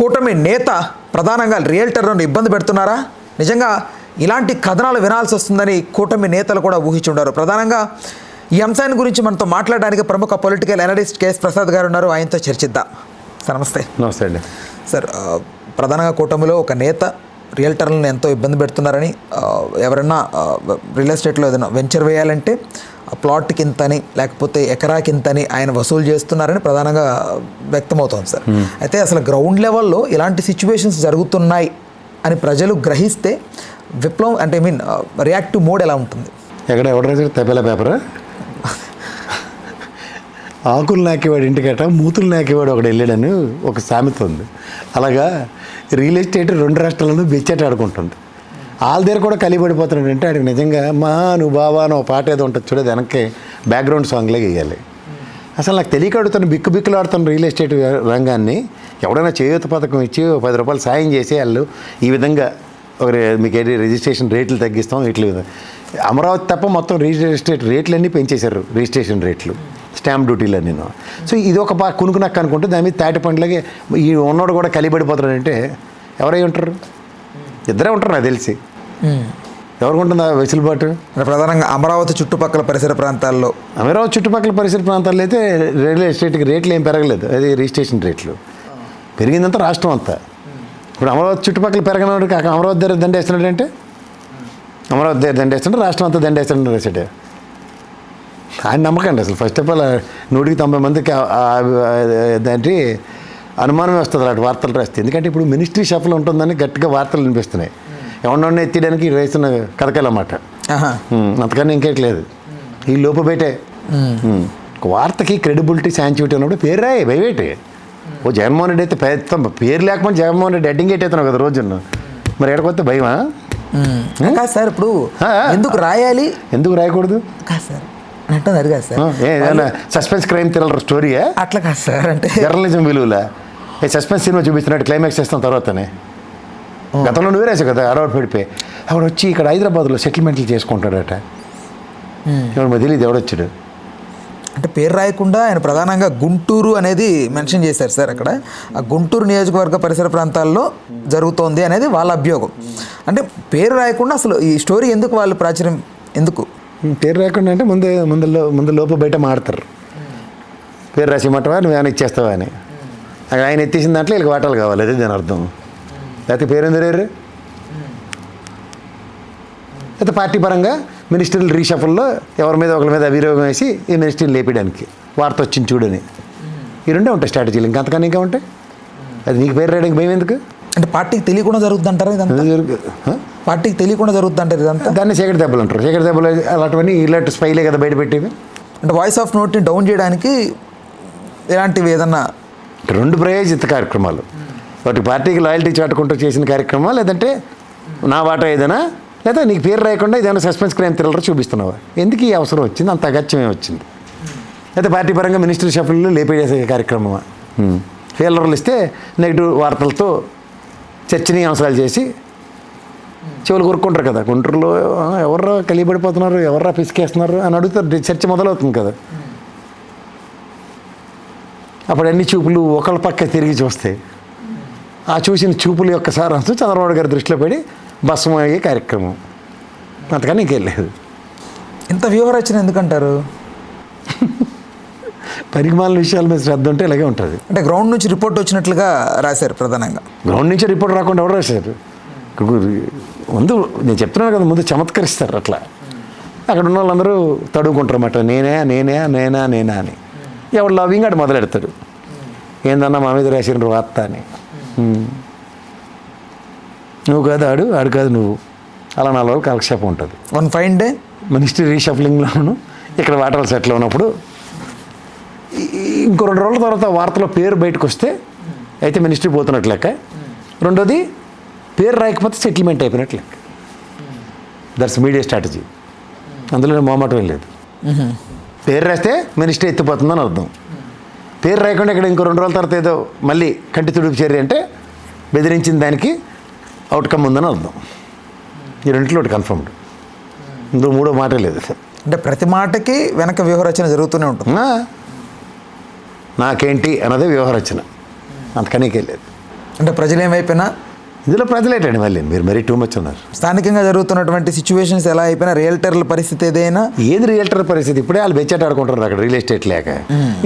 కూటమి నేత ప్రధానంగా రియల్టర్లను ఇబ్బంది పెడుతున్నారా? నిజంగా ఇలాంటి కథనాలు వినాల్సి వస్తుందని కూటమి నేతలు కూడా ఊహించుండారు. ప్రధానంగా ఈ అంశాన్ని గురించి మనతో మాట్లాడడానికి ప్రముఖ పొలిటికల్ అనలిస్ట్ కేఎస్ ప్రసాద్ గారు ఉన్నారు. ఆయనతో చర్చిద్దాం. సార్ నమస్తే. నమస్తే అండి. సార్, ప్రధానంగా కూటమిలో ఒక నేత రియల్టర్లను ఎంతో ఇబ్బంది పెడుతున్నారని, ఎవరైనా రియల్ ఎస్టేట్లో ఏదైనా వెంచర్ వేయాలంటే ప్లాట్కి ఇంతని లేకపోతే ఎకరాకి ఇంతని ఆయన వసూలు చేస్తున్నారని ప్రధానంగా వ్యక్తమవుతోంది సార్. అయితే అసలు గ్రౌండ్ లెవెల్లో ఇలాంటి సిచ్యువేషన్స్ జరుగుతున్నాయి అని ప్రజలు గ్రహిస్తే విప్లవం అంటే రియాక్టివ్ మోడ్ ఎలా ఉంటుంది? ఎవరు రాశారు తపేలా పేపర్? ఆకులు నాకేవాడు ఇంటికట మూతులు నాకేవాడు ఒకడు వెళ్ళాడని ఒక సామెత ఉంది. అలాగా రియల్ ఎస్టేట్ 2 రాష్ట్రాలను బెచ్చేట ఆడుకుంటుంది. వాళ్ళ దగ్గర కూడా కలిపడిపోతున్నాడు అంటే ఆడికి నిజంగా మా నువ్వు బావా అని ఒక పాట ఏదో ఉంటుంది చూడేది, వెనక్కి బ్యాక్గ్రౌండ్ సాంగ్లే వేయాలి. అసలు నాకు తెలియక అడుగుతాను, బిక్కులు ఆడుతాను రియల్ ఎస్టేట్ రంగాన్ని. ఎవడైనా చేయూత పథకం ఇచ్చి 10 రూపాయలు సాయం చేసి వాళ్ళు ఈ విధంగా ఒక మీకు రిజిస్ట్రేషన్ రేట్లు తగ్గిస్తాం ఇట్లా. అమరావతి తప్ప మొత్తం రియల్ ఎస్టేట్ రేట్లన్నీ పెంచేశారు, రిజిస్ట్రేషన్ రేట్లు, స్టాంప్ డ్యూటీలు నేను. సో ఇది ఒక బాగా కునుకునక్క అనుకుంటే దాని మీద తాటి పండ్లకి ఈ ఉన్నోడు కూడా కలిపడిపోతున్నాడంటే ఎవరై ఉంటారు? ఇద్దరే ఉంటారు నాకు తెలిసి. ఎవరికి ఉంటుందా వెసులుబాటు? ప్రధానంగా అమరావతి చుట్టుపక్కల పరిసర ప్రాంతాల్లో, అమరావతి చుట్టుపక్కల పరిసర ప్రాంతాల్లో అయితే రియల్ ఎస్టేట్కి రేట్లు ఏం పెరగలేదు. అది రిజిస్ట్రేషన్ రేట్లు పెరిగిందంతా రాష్ట్రం అంతా. ఇప్పుడు అమరావతి చుట్టుపక్కల పెరగనవాడు కాక అమరావతి దగ్గర దండేస్తున్నాడంటే అమరావతి దగ్గర దండేస్తుంటే రాష్ట్రం అంతా దండేస్తున్నాడు రేసటే. ఆయన నమ్మకండి అసలు. ఫస్ట్ ఆఫ్ ఆల్ 190 మందికి దాంట్లో అనుమానమే వస్తుంది అలాంటి వార్తలు రాస్తే. ఎందుకంటే ఇప్పుడు మినిస్ట్రీ షఫల్ ఉంటుందని గట్టిగా వార్తలు వినిపిస్తున్నాయి. ఎవరినొన్న ఎత్తియడానికి వేస్తున్న కథకాలన్నమాట. అంతకన్నా ఇంకేట్లేదు. ఈ లోపు బయటే వార్తకి క్రెడిబిలిటీ శాంచుటీ ఉన్నప్పుడు పేరు రాయి భయపెట్టి. ఓ జగన్మోహన్ రెడ్డి అయితే పెద్ద పేరు లేకపోతే జగన్మోహన్ రెడ్డి అడ్డింగ్ ఎట్టేస్తున్నావు కదా రోజున. మరి ఎక్కడికొస్తే భయమా? కాదు సార్, ఇప్పుడు ఎందుకు రాయాలి, ఎందుకు రాయకూడదు? కాదు సార్ అంటే అది కాదు సార్, ఏదైనా సస్పెన్స్ క్రైమ్ థ్రిల్లర్ స్టోరీయా? అట్లా కాదు సార్, అంటే జర్నలిజం విలువలా? సస్పెన్స్ సినిమా చూపిస్తున్నట్టు క్లైమాక్స్ చేస్తాం తర్వాతనే. గతంలో నువ్వే రాసావు కదా అడవాడు పడిపోయి అక్కడ వచ్చి ఇక్కడ హైదరాబాద్లో సెటిల్మెంట్లు చేసుకుంటాడట. ఎవరు తెలియదు ఎవడొచ్చాడు అంటే పేరు రాయకుండా ఆయన ప్రధానంగా గుంటూరు అనేది మెన్షన్ చేశారు సార్. అక్కడ ఆ గుంటూరు నియోజకవర్గ పరిసర ప్రాంతాల్లో జరుగుతోంది అనేది వాళ్ళ అభియోగం. అంటే పేరు రాయకుండా అసలు ఈ స్టోరీ ఎందుకు వాళ్ళు ప్రాచుర్యం ఎందుకు? పేరు రాయకుండా అంటే ముందు లోపు బయట మాడతారు. పేరు రాసిమంటావా నువ్వు ఏమైనా ఇచ్చేస్తావా అని. ఆయన ఎత్తేసిన దాంట్లో వీళ్ళకి వాటాలు కావాలి, అదే దాని అర్థం. లేకపోతే పేరు ఎందుకు రేరు? అయితే పార్టీ పరంగా మినిస్టర్లు రీషఫల్లో ఎవరి మీద ఒకరి మీద అభియోగం వేసి ఈ మినిస్టర్ని లేపేయడానికి వార్త వచ్చింది చూడని. ఈ రెండే ఉంటాయి స్ట్రాటజీలు, ఇంకంతకన్నా ఇంకా ఉంటాయి. అది నీకు పేరు రాయడానికి భయం ఎందుకు? అంటే పార్టీకి తెలియకుండా జరుగుతుందంటారా ఇదంతా? పార్టీకి తెలియకుండా జరుగుతుందంటారు ఇదంతా. దాన్ని చీకటి దెబ్బలు అంటారు. చీకటి దెబ్బలు అలాంటివన్నీ ఇలాంటి స్పైలే కదా బయట పెట్టేవి. అంటే వాయిస్ ఆఫ్ నోట్ని డౌన్ చేయడానికి ఇలాంటివి ఏదన్నా 2 ప్రయోజిత కార్యక్రమాలు. వాటి పార్టీకి లాయల్టీ చాటుకుంటూ చేసిన కార్యక్రమాలు, లేదంటే నా వాటా ఏదైనా, లేదా నీకు పేరు రాయకుండా ఏదైనా సస్పెన్స్ క్రైమ్ థ్రిల్లర్ చూపిస్తున్నావా? ఎందుకు ఈ అవసరం వచ్చింది? అంత అగత్యమే వచ్చింది. అయితే పార్టీ పరంగా మినిస్టర్ షఫల్లో లేపేసే కార్యక్రమమా? ఫెయిలర్లు ఇస్తే నెగిటివ్ వార్తలతో చర్చనీయాంశాలు చేసి చెవులు కొరుక్కుంటారు కదా. గుంటూరులో ఎవర్రా కలిపడిపోతున్నారు, ఎవర్రా పిసికేస్తున్నారు అని అడుగుతారు. చర్చ మొదలవుతుంది కదా. అప్పుడు అన్ని చూపులు ఒకళ్ళ పక్క తిరిగి చూస్తాయి. ఆ చూసిన చూపుల యొక్క సారాంశం చంద్రబాబు గారి దృష్టిలో పడి భస్మం అయ్యే కార్యక్రమం. అంతకని ఇంకేం లేదు. ఇంత వ్యూహరచన ఎందుకంటారు? పరిమాణాల విషయాల మీద శ్రద్ధ ఉంటే ఇలాగే ఉంటుంది. అంటే గ్రౌండ్ నుంచి రిపోర్ట్ వచ్చినట్లుగా రాశారు ప్రధానంగా. గ్రౌండ్ నుంచి రిపోర్ట్ రాకుండా ఎవరు రాశారు? ముందు నేను చెప్తున్నాను కదా, ముందు చమత్కరిస్తారు అట్లా. అక్కడ ఉన్న వాళ్ళందరూ తడుగుకుంటారు అన్నమాట. నేనా అని. ఎవడు లవింగ్ అటు మొదలెడతాడు. ఏందన్నా మా మీద రాసిన వార్త అని. నువ్వు కాదు ఆడు కాదు నువ్వు. అలా 4 రోజులు కాలక్షేపం ఉంటుంది. వన్ ఫైన్ డే మినిస్ట్రీ రీషఫలింగ్లోను ఇక్కడ వాటాలు సెటిల్ ఉన్నప్పుడు ఇంకో 2 రోజుల తర్వాత వార్తలో పేరు బయటకు వస్తే అయితే మినిస్ట్రీ పోతున్నట్లు లెక్క. రెండోది పేరు రాయకపోతే సెటిల్మెంట్ అయిపోయినట్లు లెక్క. That's media strategy. అందులో మొహమాటం లేదు. పేరు రాస్తే మినిస్ట్రీ ఎత్తిపోతుందని అర్థం. పేరు రాయకుండా ఇక్కడ ఇంకో 2 రోజుల తర్వాత ఏదో మళ్ళీ కంటి తుడుపు చర్య అంటే బెదిరించిన దానికి అవుట్కమ్ ఉందని అర్థం. ఈ రెండింటిలో ఒకటి కన్ఫర్మ్డ్. ఇందులో 3వ మాట లేదు. అంటే ప్రతి మాటకి వెనక వ్యూహరచన జరుగుతూనే ఉంటుంది. నాకేంటి అన్నదే వ్యూహరచన, అంతకనీకే లేదు. అంటే ప్రజలు ఏమైపోయినా ఇందులో ప్రజలేటండి మళ్ళీ మీరు మరీ టూ మచ్ ఉన్నారు. స్థానికంగా జరుగుతున్నటువంటి సిచ్యువేషన్స్ ఎలా అయిపోయినా రియల్టర్ల పరిస్థితి ఏదైనా ఏది రియల్టర్ పరిస్థితి ఇప్పుడే వాళ్ళు బెచ్చాట ఆడుకుంటారు అక్కడ రియల్ ఎస్టేట్ లేక.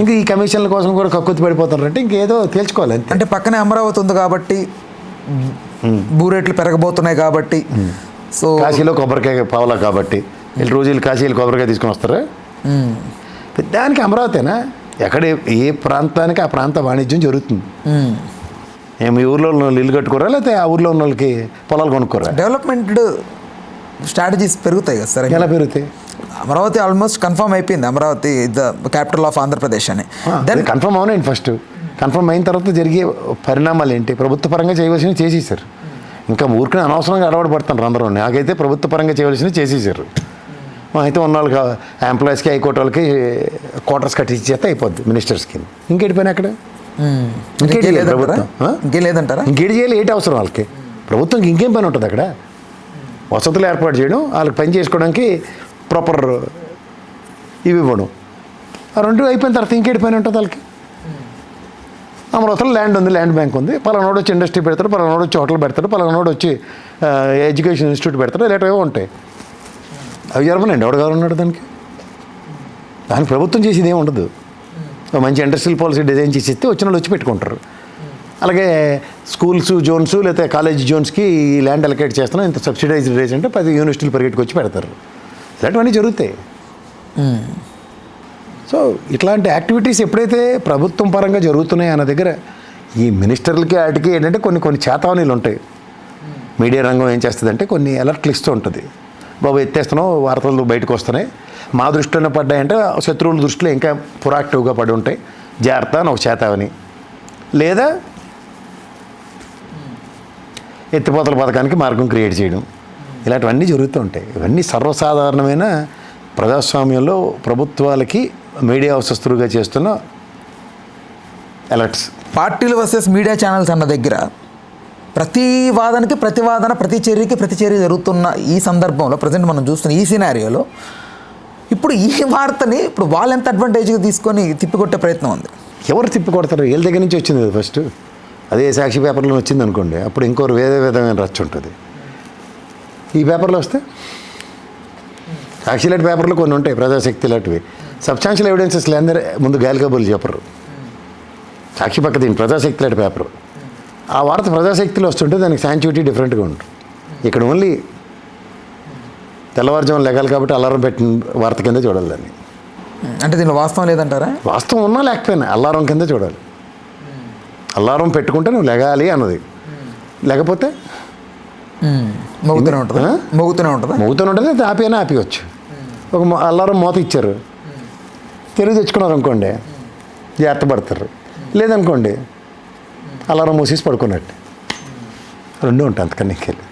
ఇంకా ఈ కమిషన్ల కోసం కూడా కక్కుర్తి పడిపోతున్నారంటే ఇంకేదో తేల్చుకోవాలి అంతే. అంటే పక్కనే అమరావతి ఉంది కాబట్టి భూ రేట్లు పెరగబోతున్నాయి కాబట్టి సో కాశీలో కొబ్బరికాయ పావలా కాబట్టి వీళ్ళు రోజు వీళ్ళు కాశీ వెళ్ళి కొబ్బరికాయ తీసుకొని వస్తారా? దానికి అమరావతేనా? ఎక్కడ ఏ ప్రాంతానికి ఆ ప్రాంత వాణిజ్యం జరుగుతుంది. మీ ఊర్లో ఉన్న వాళ్ళు ఇల్లు కట్టుకోరా లేకపోతే ఆ ఊర్లో ఉన్న వాళ్ళకి పొలాలు కొనుక్కోరా? డెవలప్మెంట్ స్ట్రాటజీస్ పెరుగుతాయి కదా సార్. ఎలా పెరుగుతాయి? అమరావతి ఆల్మోస్ట్ కన్ఫర్మ్ అయిపోయింది, Amaravati the capital of Andhra Pradesh అని. దెన్ కన్ఫర్మ్ అవునండి. ఫస్ట్ కన్ఫర్మ్ అయిన తర్వాత జరిగే పరిణామాలు ఏంటి? ప్రభుత్వ పరంగా చేయవలసినవి చేసేసారు. ఇంకా ఊరికనే అనవసరంగా అడవాడు పడుతున్నారు అందరూ. నాకైతే ప్రభుత్వ పరంగా చేయవలసినవి చేసేసారు. అయితే ఉన్న వాళ్ళకి ఎంప్లాయీస్కి హైకోర్టు వాళ్ళకి క్వార్టర్స్ కట్టించేస్తే అయిపోద్ది మినిస్టర్స్కి. ఇంకేటి పని అక్కడ? ఇంకేటి లేదంటారా? ఇంకేటి చేయాలి? ఏంటి అవసరం వాళ్ళకి? ప్రభుత్వంకి ఇంకేం పని ఉంటుంది అక్కడ? వసతులు ఏర్పాటు చేయడం, వాళ్ళకి పని చేసుకోవడానికి ప్రాపర్ ఇవి ఇవ్వడం, ఆ రెండు అయిపోయిన తర్వాత ఇంకేటి పని ఉంటుంది వాళ్ళకి? అమరావతిలో ల్యాండ్ ఉంది, ల్యాండ్ బ్యాంక్ ఉంది, పలానాడు వచ్చి ఇండస్ట్రీ పెడతాడు, పలానాడు వచ్చి హోటల్ పెడతాడు, పలానాడు వచ్చి ఎడ్యుకేషన్ ఇన్స్టిట్యూట్ పెడతాడు, ఇలాంటివి ఉంటాయి. అవి జరపనండి, ఎవడు ఉన్నాడు దానికి? దానికి ప్రభుత్వం చేసేది ఏమి ఉండదు. మంచి ఇండస్ట్రియల్ పాలసీ డిజైన్ చేసి ఇస్తే వచ్చిన వాళ్ళు వచ్చి పెట్టుకుంటారు. అలాగే స్కూల్స్ జోన్స్ లేకపోతే కాలేజ్ జోన్స్కి ఈ ల్యాండ్ అలొకేట్ చేస్తున్నాం, ఇంత సబ్సిడైజ్డ్ రేట్స్ అంటే 10 యూనివర్సిటీలు పరిగెట్టుకు వచ్చి పెడతారు. ఇలాంటివన్నీ జరుగుతాయి. సో ఇట్లాంటి యాక్టివిటీస్ ఎప్పుడైతే ప్రభుత్వం పరంగా జరుగుతున్నాయి అన్న దగ్గర ఈ మినిస్టర్లకి వాటికి ఏంటంటే కొన్ని చేతవాణీలు ఉంటాయి. మీడియా రంగం ఏం చేస్తుందంటే కొన్ని అలర్ట్లు ఇస్తూ ఉంటుంది. బాబు ఎత్తేస్తున్నావు, వార్తలు బయటకు వస్తున్నాయి, మా దృష్టిలోనే పడ్డాయంటే శత్రువుల దృష్టిలో ఇంకా ప్రొయాక్టివ్గా పడి ఉంటాయి, జాగ్రత్త అని ఒక చేతవని. లేదా ఎత్తిపోతల పథకానికి మార్గం క్రియేట్ చేయడం, ఇలాంటివన్నీ జరుగుతూ ఉంటాయి. ఇవన్నీ సర్వసాధారణమైన ప్రజాస్వామ్యంలో ప్రభుత్వాలకి మీడియా హౌసెస్గా చేస్తున్న అలర్ట్స్. పార్టీలు వర్సెస్ మీడియా ఛానల్స్ అన్న దగ్గర ప్రతి వాదనకి ప్రతివాదన, ప్రతి చర్యకి ప్రతి చర్య జరుగుతున్న ఈ సందర్భంలో ప్రజెంట్ మనం చూస్తున్న ఈ సినారియోలో ఇప్పుడు ఈ వార్తని ఇప్పుడు వాళ్ళు ఎంత అడ్వాంటేజ్గా తీసుకొని తిప్పికొట్టే ప్రయత్నం ఉంది. ఎవరు తిప్పికొడతారు? వీళ్ళ దగ్గర నుంచి వచ్చింది కదా ఫస్ట్. అదే సాక్షి పేపర్లో వచ్చింది అనుకోండి, అప్పుడు ఇంకోరు వేరే విధమైన రచ్చ ఉంటుంది. ఈ పేపర్లో వస్తే సాక్షి లాంటి పేపర్లు కొన్ని ఉంటాయి, ప్రజాశక్తి లాంటివి సబ్స్టాన్షియల్ ఎవిడెన్సెస్ లేని ముందు గాలి కబుర్లు చెప్పరు. సాక్షి పక్క దీని ప్రజాశక్తి లాంటి పేపర్, ఆ వార్త ప్రజాశక్తిలో వస్తుంటే దానికి శాంచుటీ డిఫరెంట్గా ఉంటుంది. ఇక్కడ ఓన్లీ తెల్లవారుజామున లెగాలి కాబట్టి అలారం పెట్టిన వార్త కింద చూడాలి దాన్ని. అంటే దీనిలో వాస్తవం లేదంటారా? వాస్తవం ఉన్నా లేకపోయినా అలారం కింద చూడాలి. అలారం పెట్టుకుంటే నువ్వు లెగాలి అన్నది, లేకపోతే మోగుతూనే ఉంటుంది. అది ఆపైనా ఆపివచ్చు. ఒక అలారం మోత ఇచ్చారు, తెలివి తెచ్చుకున్నారు అనుకోండి, జాగ్రత్త పడతారు. లేదనుకోండి అలారం మూసేసి పడుకున్నట్టు. రెండు ఉంటాయి, అంతకన్నా ఇంకెళ్ళి